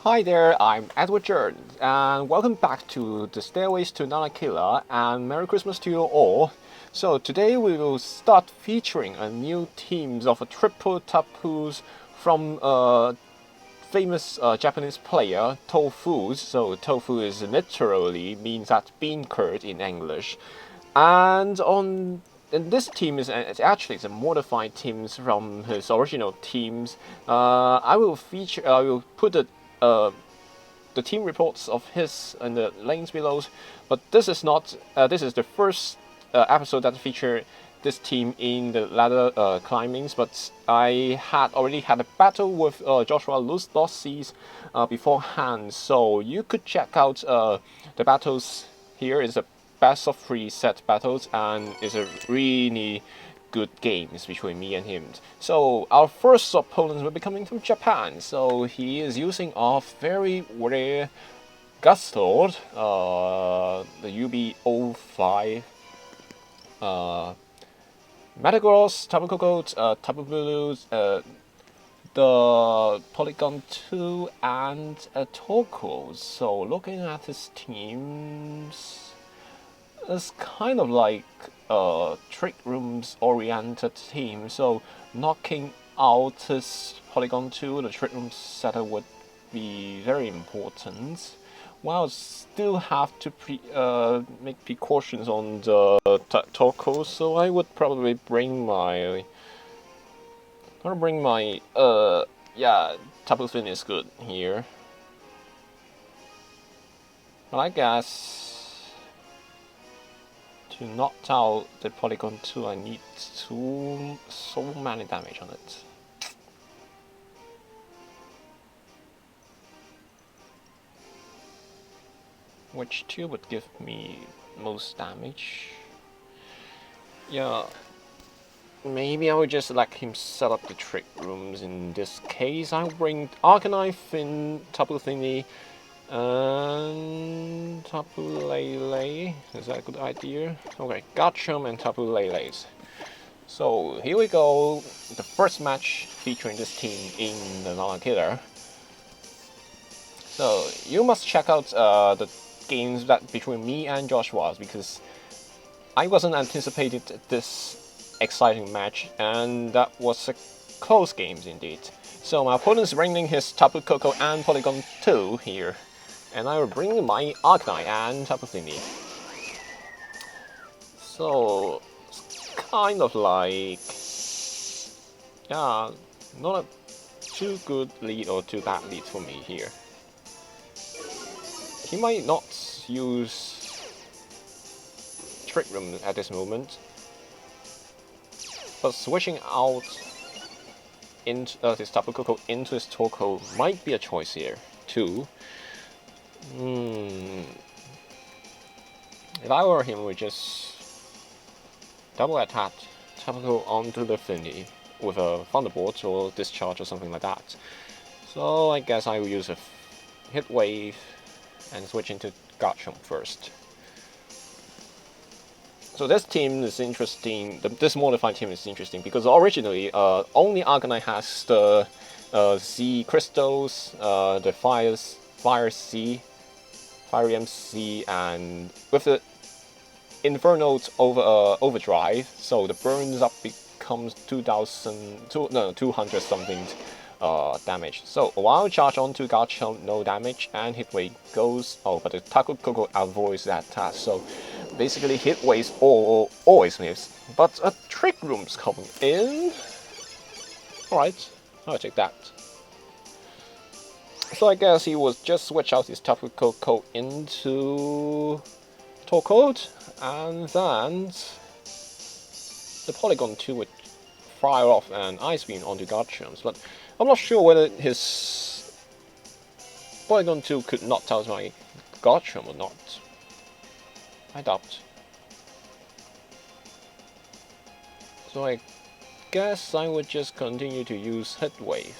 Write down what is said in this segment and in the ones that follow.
Hi there, I'm Edward Jones, and welcome back to the Stairways to Lanakila, and Merry Christmas to you all. So today we will start featuring a new teams of a triple tapus from famous Japanese player Tofu. So Tofu is literally means that bean curd in English, and this team is actually it's a modified teams from his original teams. I will put the team reports of his in the links below, but this is not. This is the first episode that featured this team in the ladder climbings. But I had already had a battle with Joshua Lorcy beforehand, so you could check out the battles here. Is a best of 3 set battles, and it's a really good games between me and him. So our first opponent will be coming from Japan. So he is using a very rare Gustord, the UB05, Metagross, Tapu Koko, Tapu Bulu, the Polygon 2, and a Toko. So looking at his teams, it's kind of like a trick rooms oriented team, so knocking out his Polygon 2, the trick room setup would be very important. While still have to make precautions on the Toko, so I would probably bring my Tapu Fin is good here. But I guess to knock out the Polygon 2, I need so many damage on it. Which 2 would give me most damage? Yeah, maybe I would just let him set up the trick rooms. In this case, I'll bring Arcanine, Fin, Tapu Thingy, and Tapu Lele. Is that a good idea? Okay, Garchomp and Tapu Lele's. So here we go, the first match featuring this team in the Lanakila. So you must check out the games that between me and Joshua, because I wasn't anticipated this exciting match, and that was a close games indeed. So my opponent's bringing his Tapu Koko and Polygon 2 here, and I will bring my Arcanine and Tapu Thingy. So it's kind of like, yeah, not a too good lead or too bad lead for me here. He might not use Trick Room at this moment, but switching out into his Tapu Koko into his Toko might be a choice here too. If I were him, we just double attack Tapu Koko onto the Thingy with a Thunderbolt or Discharge or something like that. So I guess I will use a Hit Wave and switch into Garchomp first. So this team is interesting. This modified team is interesting because originally only Arcanine has the Z crystals, the Fire C, Fire MC, and with the Inferno Overdrive, so the burns up becomes 200 something damage. So a wild charge onto Garchomp, no damage, and hit wave goes. Oh, but the Tapu Koko avoids that attack. So basically, hit waves always miss. But a trick room's coming in. Alright, I'll take that. So I guess he would just switch out his Tapu Koko into Toko, and then the Polygon 2 would fire off an Ice Beam onto Garchomp. But I'm not sure whether his Polygon 2 could knock out my Garchomp or not. I doubt. So I guess I would just continue to use Hit Wave.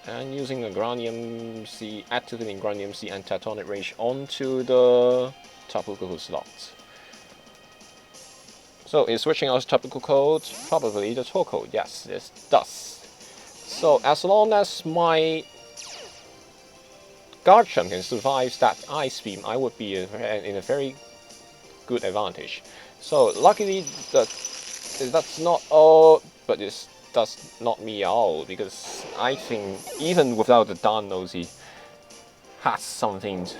And using a Granium C, activating Granium C and Tectonic Rage onto the Tapu Koko slot. So is switching out Tapu Koko, probably the Toko. Yes, it does. So as long as my Garchomp can survive that Ice Beam, I would be in a very good advantage. So luckily that's not all, but it does not me out, because I think even without the Darn Nosy has something to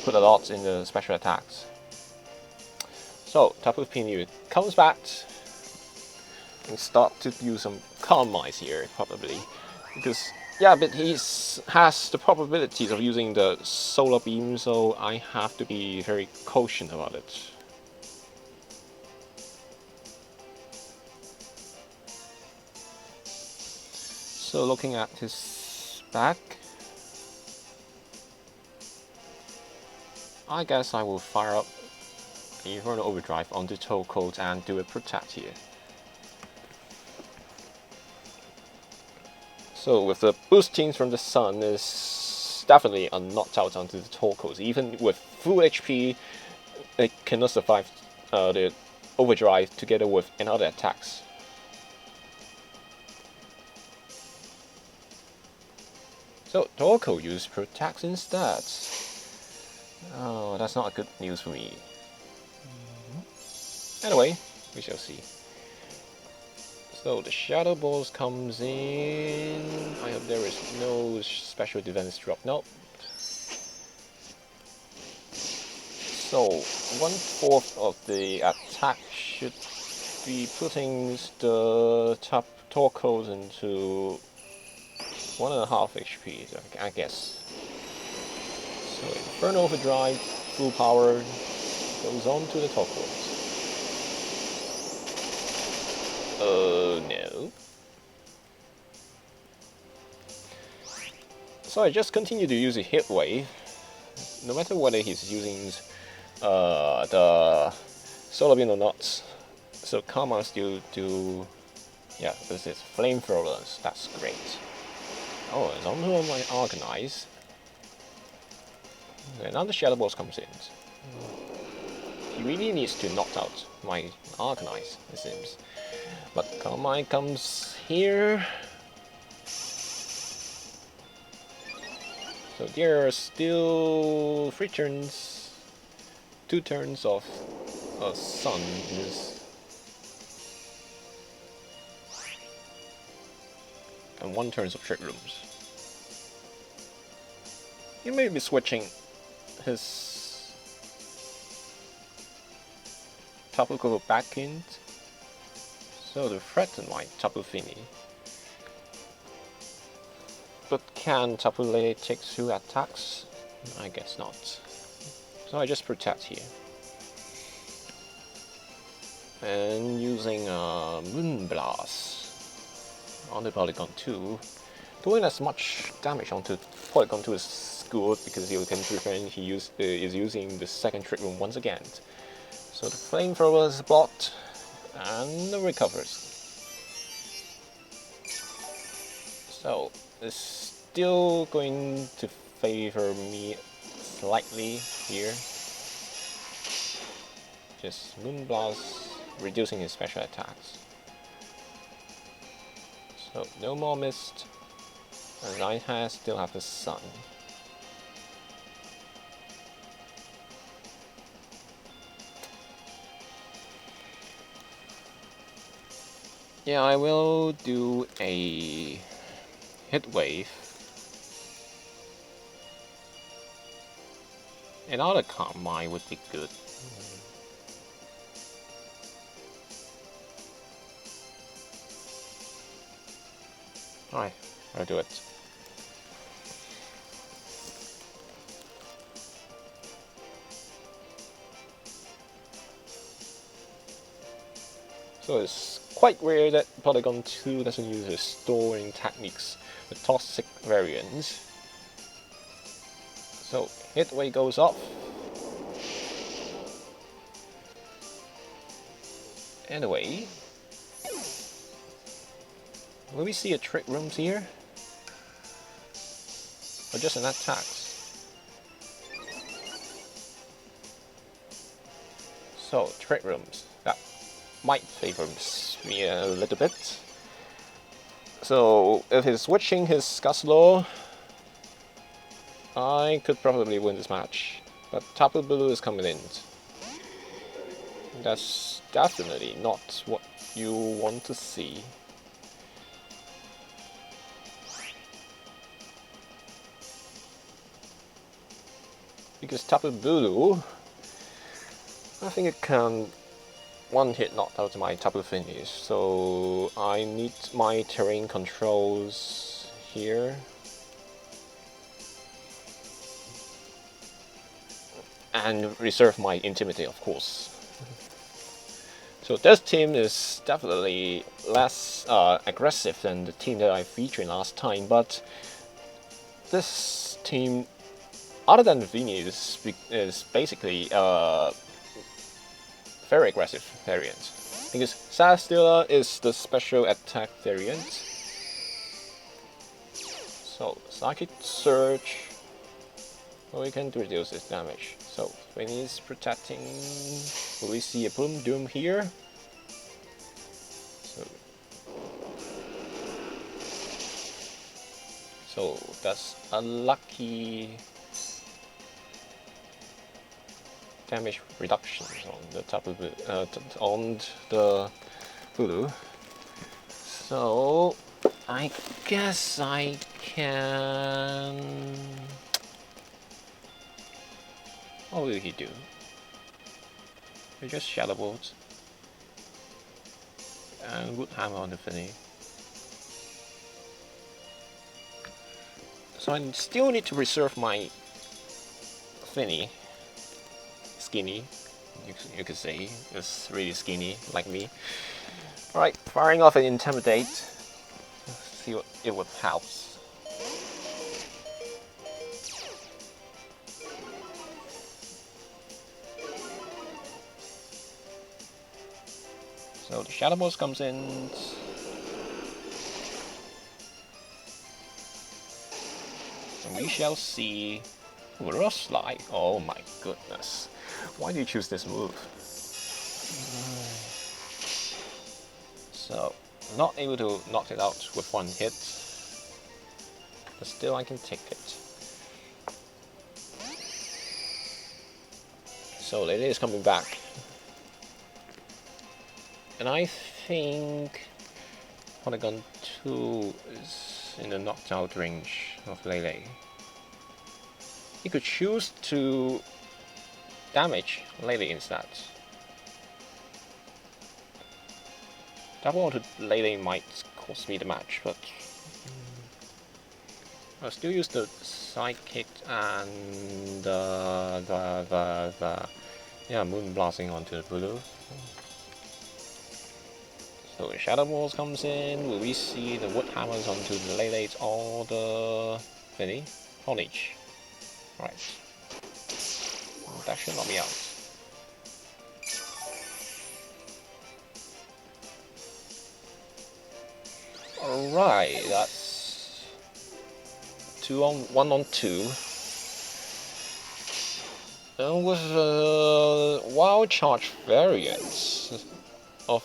put a lot in the special attacks. So Tapu Fini comes back and start to use some Calm Mind here, probably, because yeah, but he has the probabilities of using the Solar Beam, so I have to be very cautious about it. So looking at his back, I guess I will fire up Infernal Overdrive onto Tofu and do a Protect here. So with the boosting from the sun is definitely a knocked out onto the Tofu. Even with full HP, it cannot survive the Overdrive together with another attacks. So Tofu used Protect instead. Oh, that's not good news for me. Anyway, we shall see. So the Shadow Balls comes in. I hope there is no special defense drop. Nope. So 1/4 of the attack should be putting the top Torkoals into 1.5 HP, I guess. So Infernal Overdrive, full power, goes on to the Torkoals. No. So I just continue to use a Hit Wave, no matter whether he's using the Solar Beam or not. So Karma still do, yeah, this is Flamethrowers, that's great. Oh, it's onto my Arcanine. And now the Shadow Balls comes in. He really needs to knock out my Arcanine, it seems. But Carmine comes here. So there are still 3 turns, 2 turns of Sun in this, and 1 turn of Trick Rooms. He may be switching his Tapu Koko back in. So to threaten my Tapu Fini. But can Tapu Lele take 2 attacks? I guess not. So I just Protect here. And using Moonblast on the Polygon 2. Doing as much damage onto Polygon 2 is good, because you can prevent he is using the second Trick Room once again. So the Flamethrower is blocked. And recovers. So it's still going to favor me slightly here. Just Moonblast, reducing his special attacks. So no more Mist, and I still have the Sun. Yeah, I will do a Hit Wave. Another Calm Mind would be good. Alright, I'll do it. So it's quite rare that Polygon 2 doesn't use the storing techniques, the toxic variants. So Hit Wave goes off. Anyway, will we see a Trick Rooms here? Or just an attack? So Trick Rooms, that might favor me a little bit. So if he's switching his Scuzzler, I could probably win this match, but Tapu Bulu is coming in. That's definitely not what you want to see. Because Tapu Bulu, I think it can one hit knock out my Tapu finish, so I need my terrain controls here. And reserve my Intimidate, of course. So this team is definitely less aggressive than the team that I featured last time, but this team, other than Vinny, is basically very aggressive variant. Because Celesteela is the special attack variant. So Psychic Surge, we can reduce its damage. So Vinny is protecting. Will we see a Boom Doom here? So that's a lucky damage reduction on the on the Voodoo. So I guess I can. What will he do? He just Shadow Bolt and Wood Hammer on the finish. So I still need to reserve my Finny. Skinny, you could say. It's really skinny, like me. Alright, firing off an Intimidate. Let's see what it would help. So the Shadow Bolt comes in. And we shall see Rough Slide. Oh my goodness. Why do you choose this move? So, not able to knock it out with one hit. But still I can take it. So Lele is coming back. And I think Polygon 2 is in the knocked out range of Lele. He could choose to damage Lele instead. That one to Lele might cost me the match, but I'll still use the Psychic and yeah, Moon Blasting onto the Voodoo. So the Shadow Balls comes in. Will we see the Wood Hammers onto the Lele's or the Finny? On each. Right. That should not be out. Alright, that's 1 on 2. And with wild charge variants of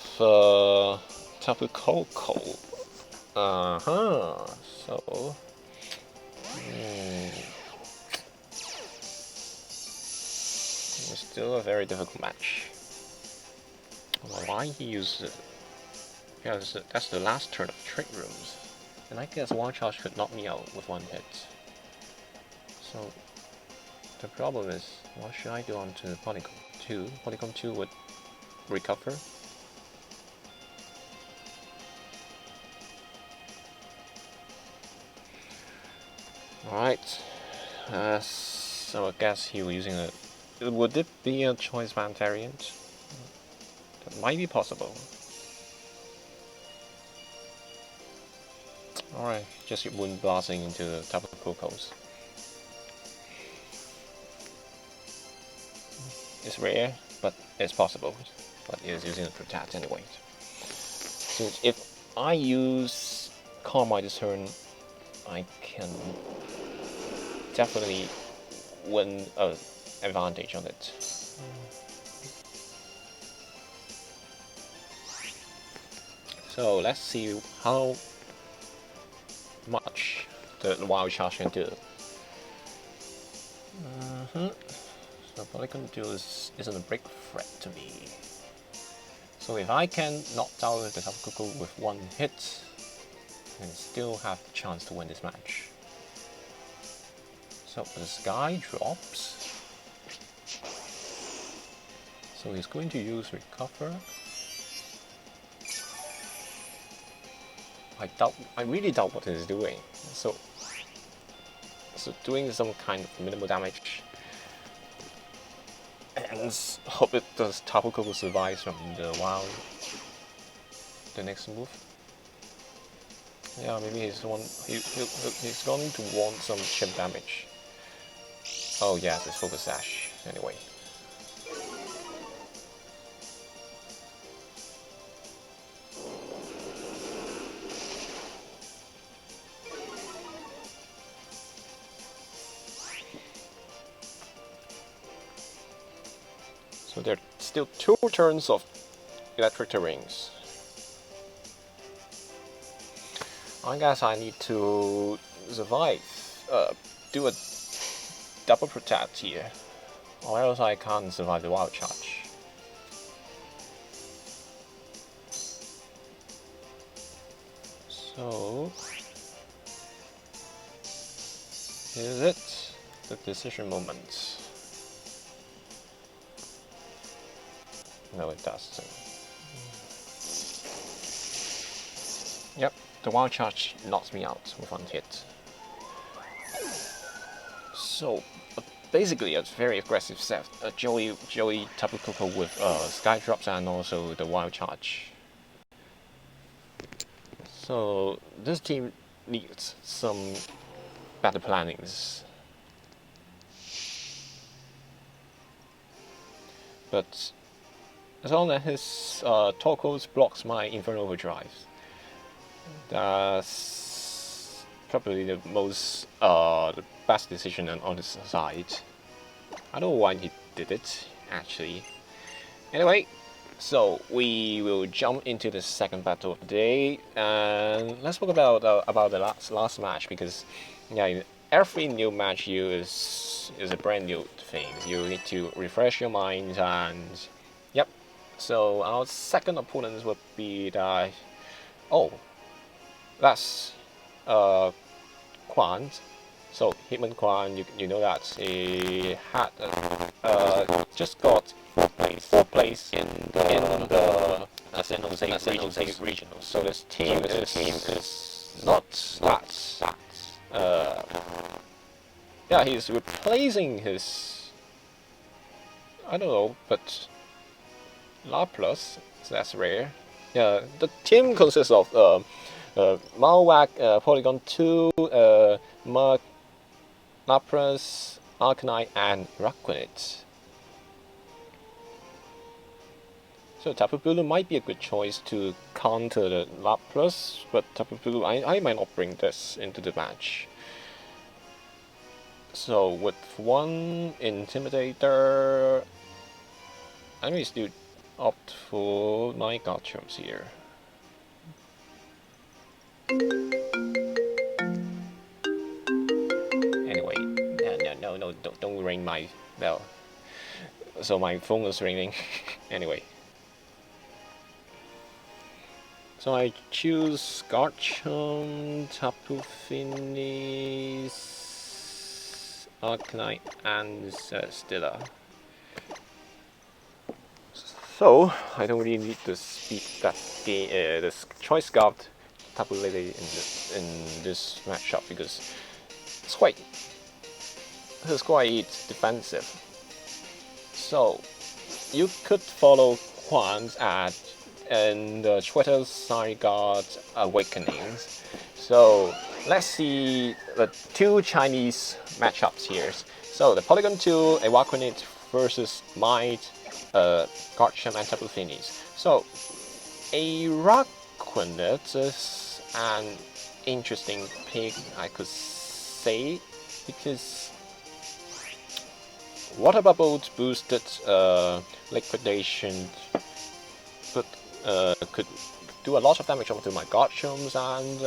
Tapu Koko. So it's still a very difficult match. Why he used it? Yeah, that's the last turn of Trick Rooms. And I guess Wild Charge could knock me out with one hit. So the problem is, what should I do onto Polygon 2? Polygon 2 would recover. Alright. So I guess he was using a... Would it be a choice band variant? That might be possible. Alright, just Moon Blasting into the Tapu Kokos. It's rare, but it's possible. But it is using the Protect anyway. Since if I use Calm Mind this turn, I can definitely win an advantage on it. So let's see how much the Wild Charge can do. So Polygon Duel isn't a big threat to me. So if I can knock out the Tapu Koko with one hit, and still have the chance to win this match. So the Sky drops. So he's going to use Recover. I really doubt what he's doing. So doing some kind of minimal damage. And hope it does Tapu Koko survives from the wild. The next move. Yeah, maybe he's going to want some chip damage. Oh yes, it's Focus Sash. Anyway. So there are still 2 turns of electric terrains. I guess I need to survive, do a double protect here, or else I can't survive the wild charge. So here's it, the decision moment. No, it doesn't. Yep, the wild charge knocks me out with one hit. So basically a very aggressive set. Joey Tapu Koko with Sky Drops and also the wild charge. So this team needs some better plannings. But as long as his Torko's blocks my Infernal Overdrive, that's probably the most the best decision on his side. I don't know why he did it actually. Anyway, so we will jump into the second battle of the day, and let's talk about the last match, because yeah, every new match here is a brand new thing. You need to refresh your mind, and yep. So our second opponent would be the that's Qian. So Hitman Qian, you know that he had just got fourth place in the San Jose regional. So this team is not that yeah, he's replacing his, I don't know, but Lapras, so that's rare. Yeah, the team consists of Marowak, Polygon 2, Lapras, Arcanine, and Raquanite. So Tapu Bulu might be a good choice to counter the Lapras, but Tapu Bulu, I might not bring this into the match. So with one Intimidator, I may still opt for my Garchomps here. Anyway, no, don't ring my bell. So my phone was ringing. Anyway. So I choose Garchomp, Tapu Finis, Arcanine, and Stilla. So I don't really need to speak that game, this choice scarf Tapu Lele in this matchup, because it's quite defensive. So you could follow Qian's and the Twitter Zygarde Awakenings. So let's see the 2 Chinese matchups here. So the Polygon 2, a Raquanite versus Might, Garchomp and Tapu Finis. So a Raquanite is an interesting pick, I could say, because Water Bubble boosted liquidation, but could do a lot of damage onto my Garchomps, and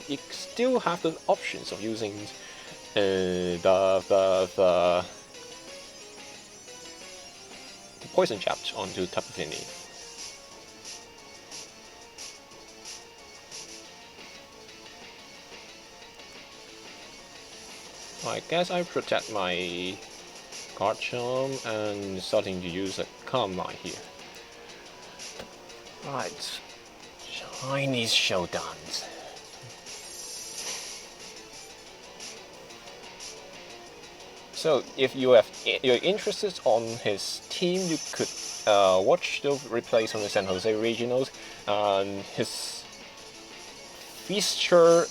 you still have the options of using the poison chapped onto tapus. I guess I protect my card charm and starting to use a calm line here. Right, Chinese Showdowns. So if you're interested on his team, you could watch the replays on the San Jose Regionals and his feature,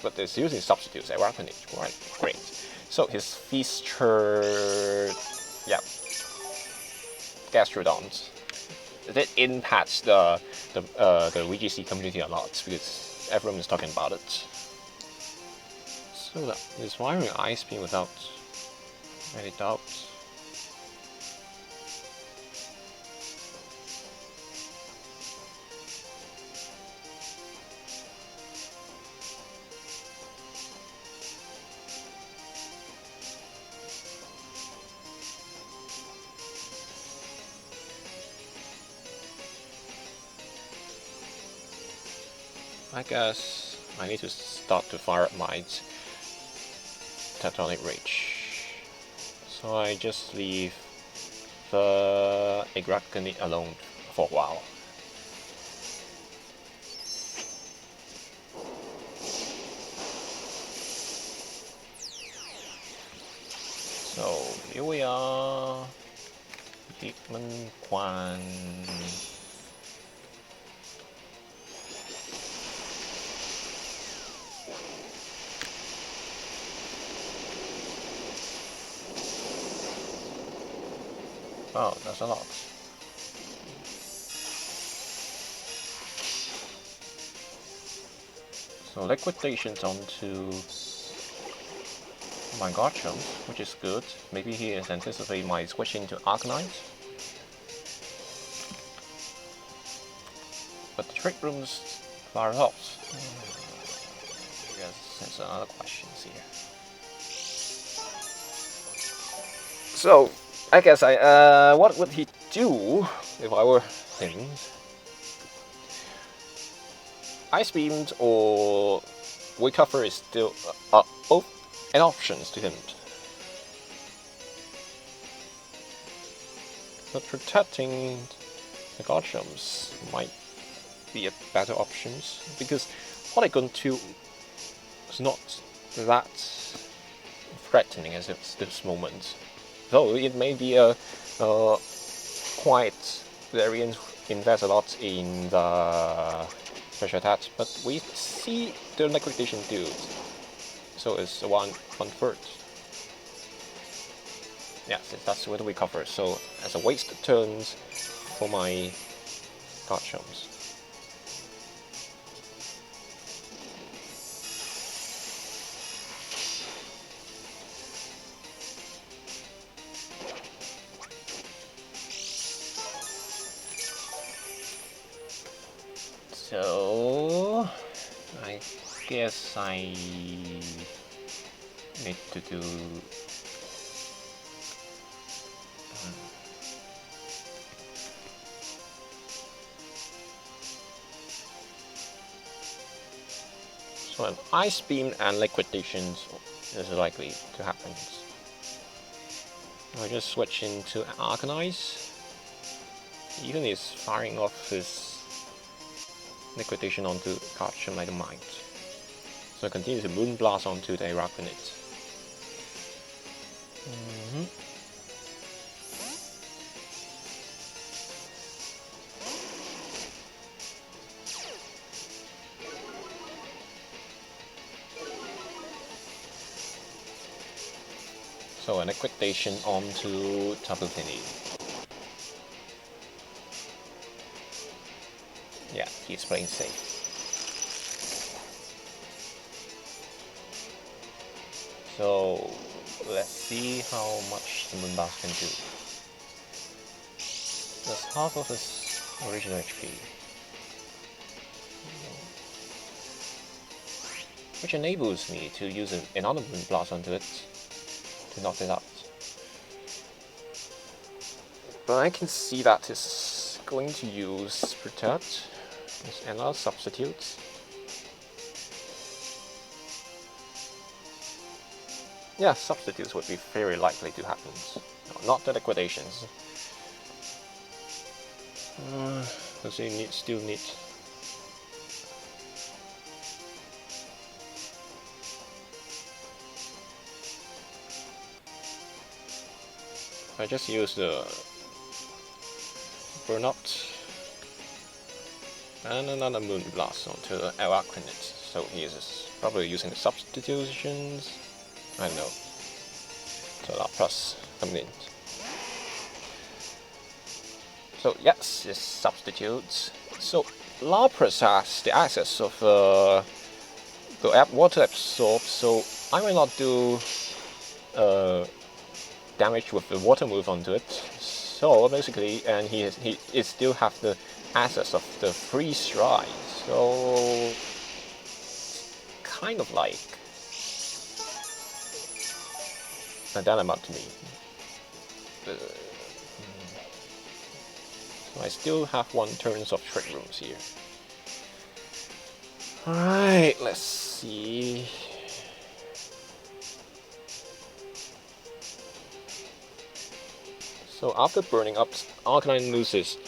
but it's using substitutes at Rapanage, right? Great. So his feature, yeah, Gastrodons. That impacts the VGC community a lot because everyone is talking about it. So that is firing Ice Beam without any doubt. I guess I need to start to fire up my Tectonic Rage. So I just leave the Agracony alone for a while. So here we are, Hickman Quan. Oh, that's a lot. So liquidations onto my Garchomp, which is good. Maybe he is anticipating my switching to Arcanine. But the Trick Room's fire helps. I guess there's another questions here. So I guess what would he do if I were him? Ice Beamed or Recover is still an options to him. But protecting the Garchomps might be a better options because Polygon 2 is not that threatening as it's this moment. Though it may be a quite variant invest a lot in the special attack, but we see the liquidation do it. So it's one-third. Yes, that's what we cover. So as a waste turns for my Garchomps. So I guess I need to do so an Ice Beam and liquidations is likely to happen. I just switch into Arcanine. Even is firing off his liquidation onto Garchomp, I don't mind. So I continue to Moonblast onto the Araquanid. So an liquidation onto Taputini. Yeah, he's playing safe. So let's see how much the Moonblast can do. That's half of his original HP. which enables me to use another Moon Blast onto it to knock it out. But I can see that it's going to use Protect as another substitute. Yeah, substitutes would be very likely to happen. No, not the liquidations. Does he still need? I just use the Burnout and another Moon Blast onto the Araquanid. So he is probably using the substitutions. I don't know. So Lapras coming in. So yes, it's substitutes. So Lapras has the access of the water absorb, so I will not do damage with the water move onto it. So basically, and he still have the access of the freeze dry. So kind of like a dilemma to me. So I still have 1 turn of Trick Rooms here. Alright, let's see. So after burning up, Arcanine loses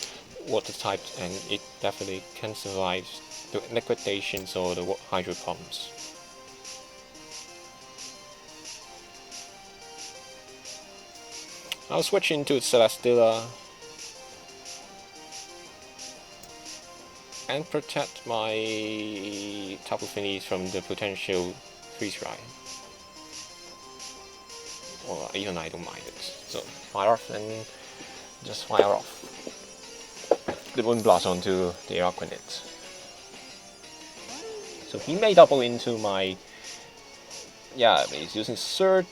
water type, and it definitely can survive the liquidations or the Hydro Pumps. I'll switch into Celesteela and protect my Tapu Finis from the potential freeze dry. Or even I don't mind it. So fire off and just fire off the Moon Blast onto the Araquanid. So he may double into my, yeah, he's using Surge.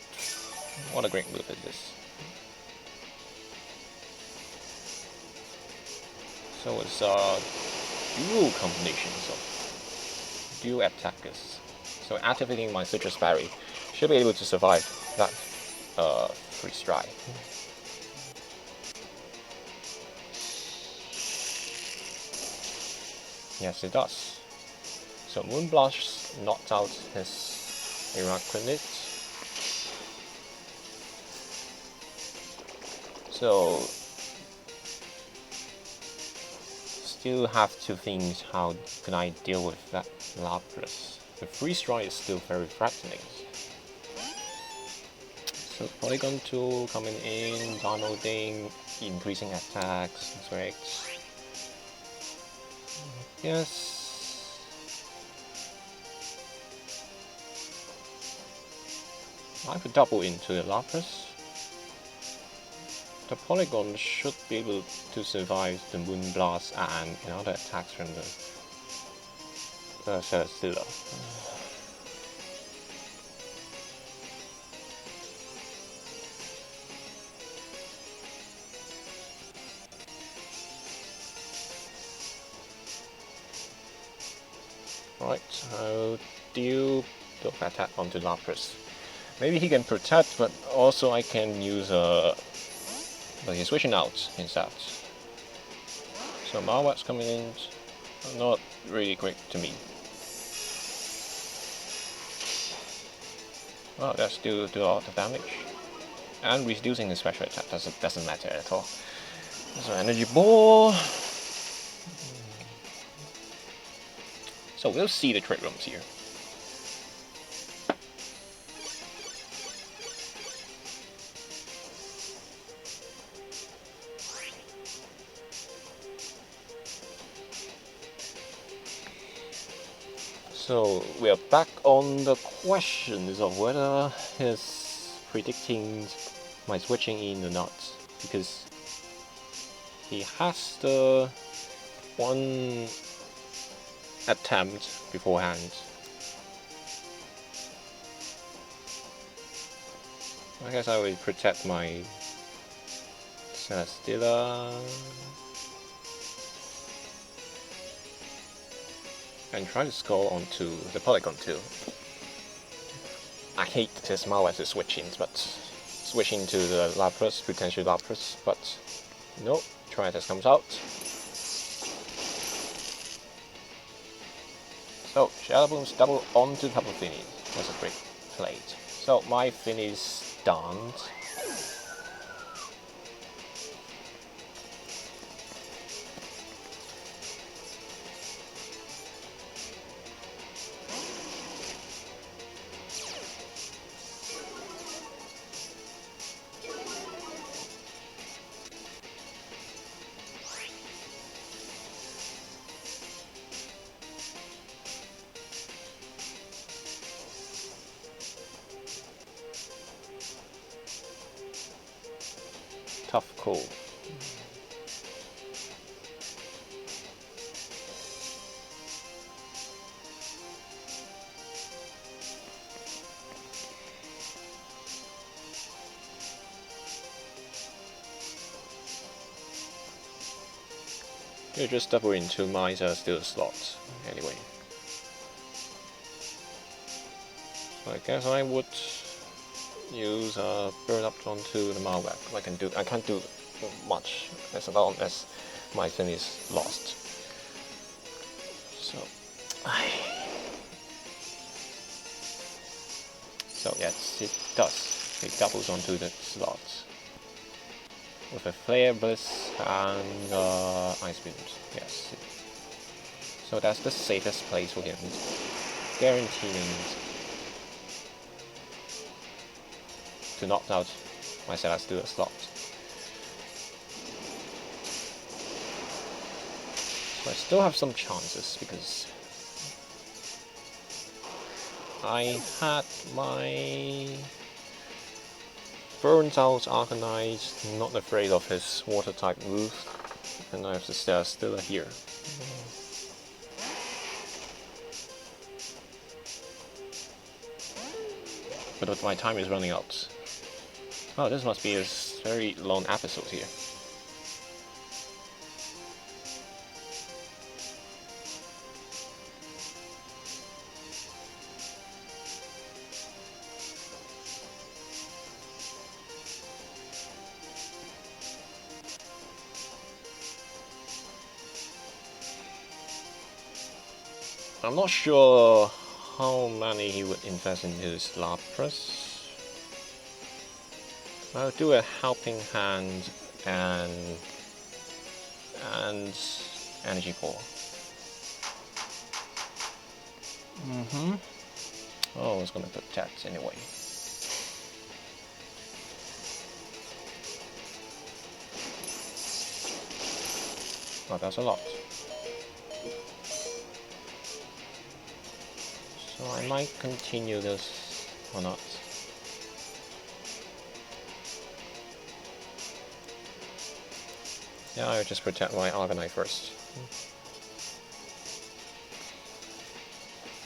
What a great move is this. So it's dual combinations of dual attackers. So activating my Citrus Berry should be able to survive that freeze dry. Yes, it does. So Moonblast knocked out his Araquanid. So still have to think how can I deal with that Lapras. The freeze dry is still very threatening. So Polygon tool coming in, downloading, increasing attacks, tricks. Yes. I could double into the Lapras. The Polygon should be able to survive the Moon Blast and another attacks from the Celesteela. Right, I'll deal the attack onto Lapras. Maybe he can protect, but also I can use but he's switching out instead. So Marowak's coming in, not really great to me. Well, that still do a lot of damage. And reducing his special attack doesn't matter at all. So Energy Ball. So we'll see the Trick Rooms here. So we are back on the questions of whether he's predicting my switching in or not, because he has the one attempt beforehand. I guess I will protect my Celesteela and try to score onto the Polygon too. I hate this Mao as a switching to the Lapras, potential Lapras, but no, Triattack comes out. So Shadow Boom's double onto Tapu Fini. That's a great play. So my Fini's stunned. Tough call. You just double into my still slots anyway. So I guess I would use burn up onto the Malweb. I can't do much as long as my thing is lost. So yes, it does. It doubles onto the slots with a Flare Bliss and Ice Beams. Yes. So that's the safest place for him, guaranteeing to knock out my Celesteela slot. So I still have some chances because I had my burnt out Arcanine, not afraid of his water type move, and I have the Celesteela here. But my time is running out. Oh, this must be a very long episode here. I'm not sure how many he would invest into his Lapras. I'll do a Helping Hand and Energy Ball. Oh, it's gonna protect anyway. Oh, that's a lot. So I might continue this or not. Yeah, I'll just protect my Arcanine first.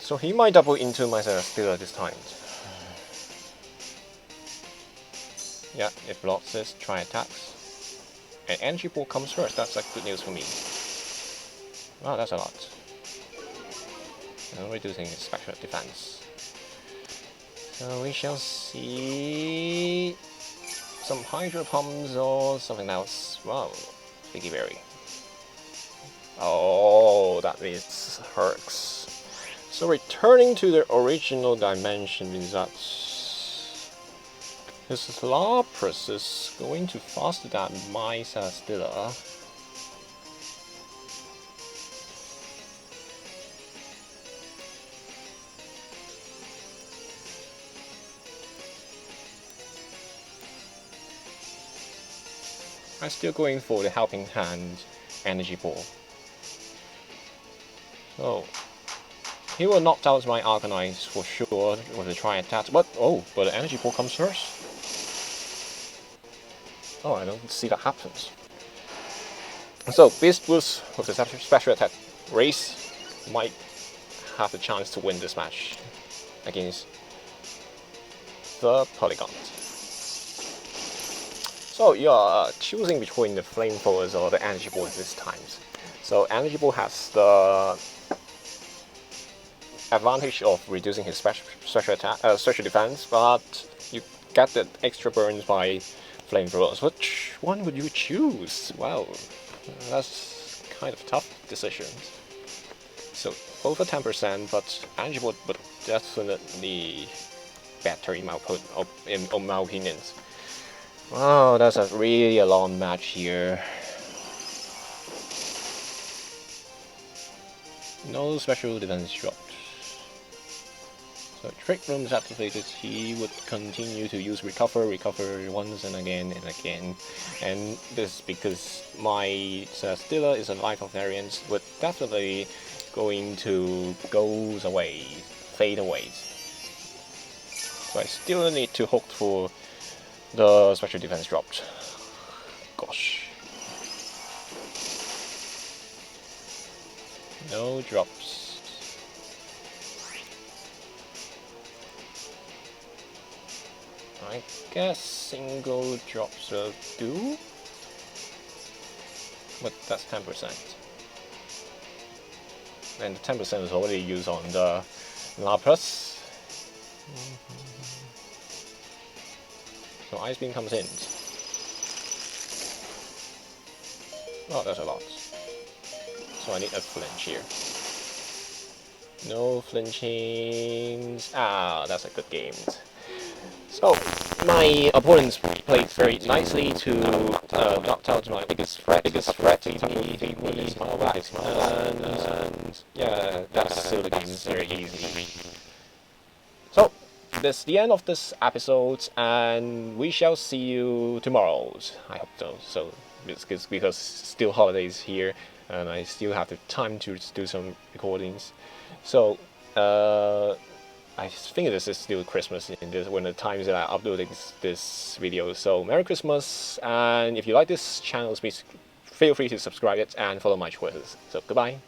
So he might double into my Celesteela this time. Yeah, it blocks this, try attacks. And Energy Ball comes first, that's like good news for me. Wow, that's a lot. And reducing his special defense. So we shall see some Hydro Pumps or something else. Wow. Sticky Berry. Oh, that is hurts. So returning to the original dimension means that his Lapras is going to faster than my Celesteela. I'm still going for the Helping Hand Energy Ball. So he will knock out my Arcanine for sure with a try attack. But the Energy Ball comes first. Oh, I don't see that happens. So Beast Boost with the special attack race might have the chance to win this match against the Polygon. So you're choosing between the Flamethrowers or the Energy Ball this time. So Energy Ball has the advantage of reducing his special defense, but you get the extra burns by flamethrowers. Which one would you choose? Well, that's kind of tough decision. So over 10%, but Angie would definitely better in my opinion. Wow, that's a really long match here. No special defense dropped. So Trick Room is activated, he would continue to use recover once and again. And this because my Stilla is a life of variance, would definitely going to fade away. So I still need to hope for the special defense dropped. Gosh. No drops. I guess single drops will do. But that's 10%. And the 10% is already used on the Lapras. So Ice Beam comes in. Oh, that's a lot. So I need a flinch here. No flinchings. Ah, that's a good game. So my opponents played very nicely to knock out my biggest threat to me, and yeah, that's still the game is very easy. So that's the end of this episode, and we shall see you tomorrow. I hope so. So because still holidays here, and I still have the time to do some recordings. So I think this is still Christmas when the times that I'm uploading this video. So Merry Christmas, and if you like this channel, please feel free to subscribe it and follow my Twitters. So goodbye.